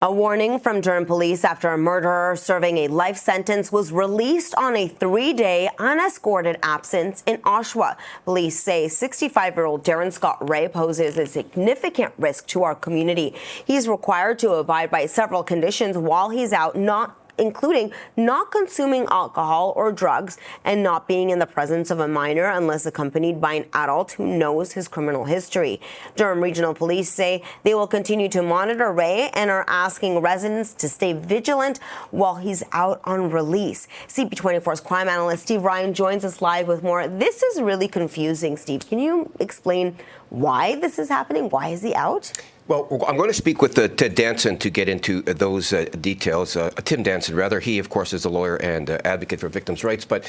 A warning from Durham police after a murderer serving a life sentence was released on a 3-day unescorted absence in Oshawa. Police say 65-year-old Darren Scott Ray poses a significant risk to our community. He's required to abide by several conditions while he's out, including not consuming alcohol or drugs and not being in the presence of a minor unless accompanied by an adult who knows his criminal history. Durham Regional Police say they will continue to monitor Ray and are asking residents to stay vigilant while he's out on release. CP24's crime analyst Steve Ryan joins us live with more. This is really confusing, Steve. Can you explain why this is happening? Why is he out? Well, I'm going to speak with Tim Danson to get into those details. Tim Danson, rather. He, of course, is a lawyer and advocate for victims' rights. But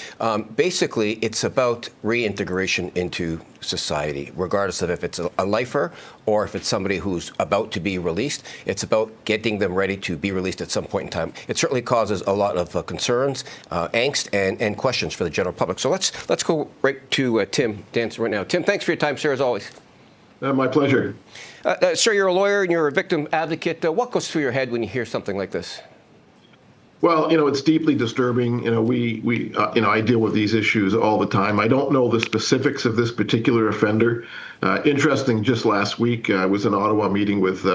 basically, it's about reintegration into society, regardless of if it's a lifer or if it's somebody who's about to be released. It's about getting them ready to be released at some point in time. It certainly causes a lot of concerns, angst, and questions for the general public. So let's go right to Tim Danson right now. Tim, thanks for your time, sir, as always. My pleasure. Sir, you're a lawyer and you're a victim advocate. What goes through your head when you hear something like this? Well, it's deeply disturbing. I deal with these issues all the time. I don't know the specifics of this particular offender. Interesting, just last week, I was in Ottawa meeting with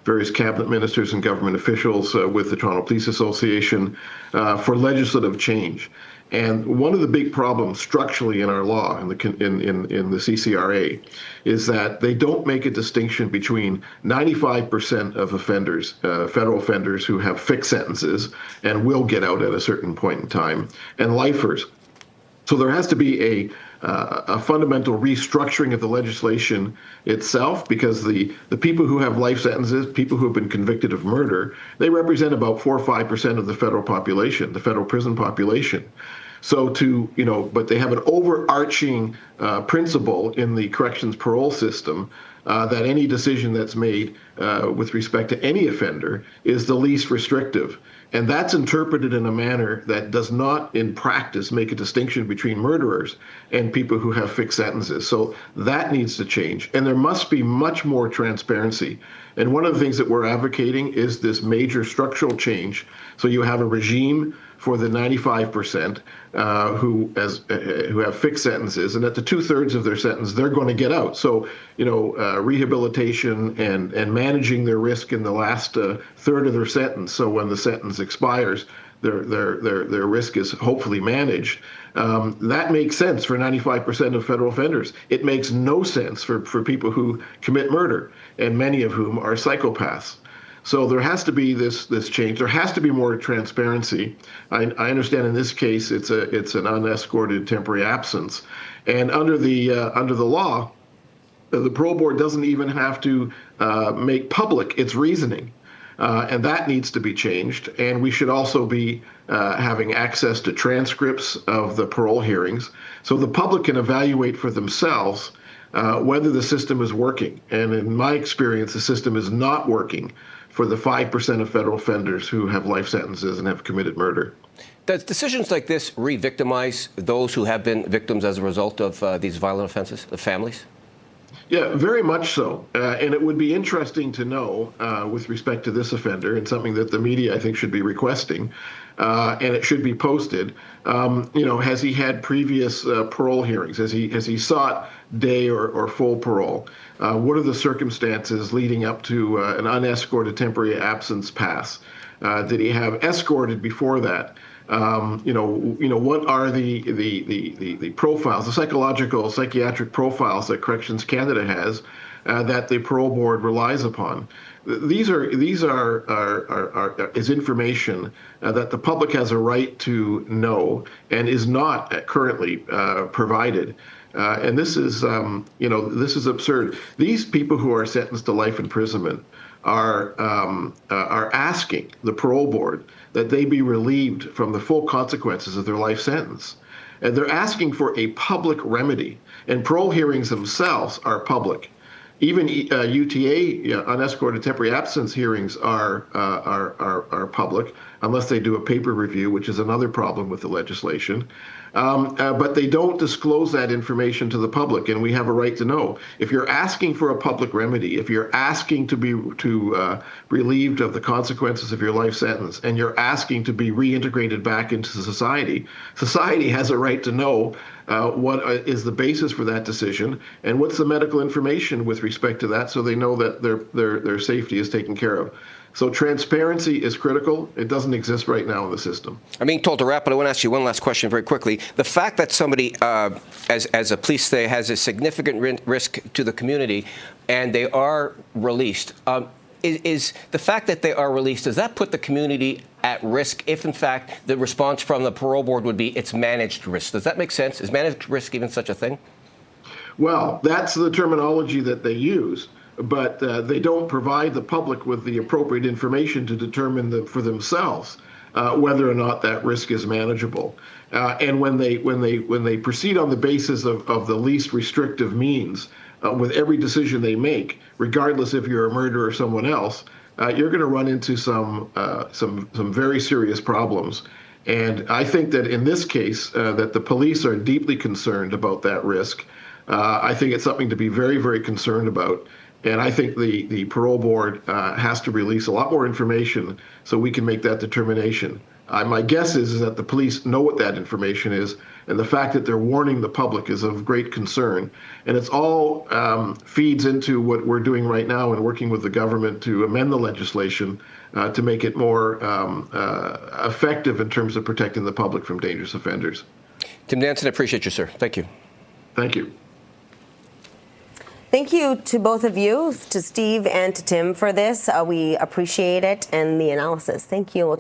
various cabinet ministers and government officials with the Toronto Police Association for legislative change. And one of the big problems structurally in our law, in the CCRA, is that they don't make a distinction between 95% of offenders, federal offenders who have fixed sentences and will get out at a certain point in time, and lifers. So there has to be a fundamental restructuring of the legislation itself, because the people who have life sentences, people who have been convicted of murder, they represent about 4 or 5% of the federal population, the federal prison population. So but they have an overarching principle in the corrections parole system that any decision that's made with respect to any offender is the least restrictive. And that's interpreted in a manner that does not, in practice, make a distinction between murderers and people who have fixed sentences. So that needs to change. And there must be much more transparency. And one of the things that we're advocating is this major structural change. So you have a regime for the 95% who have fixed sentences, and at the 2/3 of their sentence, they're going to get out. So, rehabilitation and managing their risk in the last third of their sentence. So when the sentence expires, their risk is hopefully managed. That makes sense for 95% of federal offenders. It makes no sense for people who commit murder, and many of whom are psychopaths. So there has to be this change. There has to be more transparency. I understand in this case it's an unescorted temporary absence, and under the law, the parole board doesn't even have to make public its reasoning, and that needs to be changed. And we should also be having access to transcripts of the parole hearings, so the public can evaluate for themselves whether the system is working. And in my experience, the system is not working for the 5% of federal offenders who have life sentences and have committed murder. Does decisions like this re-victimize those who have been victims as a result of these violent offenses, the families? Yeah, very much so. And it would be interesting to know, with respect to this offender, and something that the media, I think, should be requesting, and it should be posted, has he had previous parole hearings? Has he sought day or full parole? What are the circumstances leading up to an unescorted temporary absence pass? Did he have escorted before that? What are the profiles, the psychiatric profiles that Corrections Canada has that the parole board relies upon? These are information that the public has a right to know and is not currently provided. And this is absurd. These people who are sentenced to life imprisonment are asking the parole board that they be relieved from the full consequences of their life sentence. And they're asking for a public remedy. And parole hearings themselves are public. Even UTA, unescorted temporary absence hearings are public, unless they do a paper review, which is another problem with the legislation. But they don't disclose that information to the public, and we have a right to know. If you're asking for a public remedy, if you're asking to be relieved of the consequences of your life sentence, and you're asking to be reintegrated back into society, society has a right to know what is the basis for that decision, and what's the medical information with respect to that, so they know that their safety is taken care of. So transparency is critical. It doesn't exist right now in the system. I'm being told to wrap, but I want to ask you one last question very quickly. The fact that somebody, as a police say, has a significant risk to the community, and they are released, is the fact that they are released, does that put the community at risk if, in fact, the response from the parole board would be it's managed risk? Does that make sense? Is managed risk even such a thing? Well, that's the terminology that they use, but they don't provide the public with the appropriate information to determine for themselves whether or not that risk is manageable. And when they proceed on the basis of the least restrictive means, with every decision they make, regardless if you're a murderer or someone else, you're going to run into some very serious problems. And I think that in this case, that the police are deeply concerned about that risk. I think it's something to be very, very concerned about. And I think the parole board has to release a lot more information so we can make that determination. My guess is that the police know what that information is, and the fact that they're warning the public is of great concern. And it's all feeds into what we're doing right now and working with the government to amend the legislation to make it more effective in terms of protecting the public from dangerous offenders. Tim Danson, I appreciate you, sir. Thank you. Thank you. Thank you to both of you, to Steve and to Tim, for this. We appreciate it and the analysis. Thank you.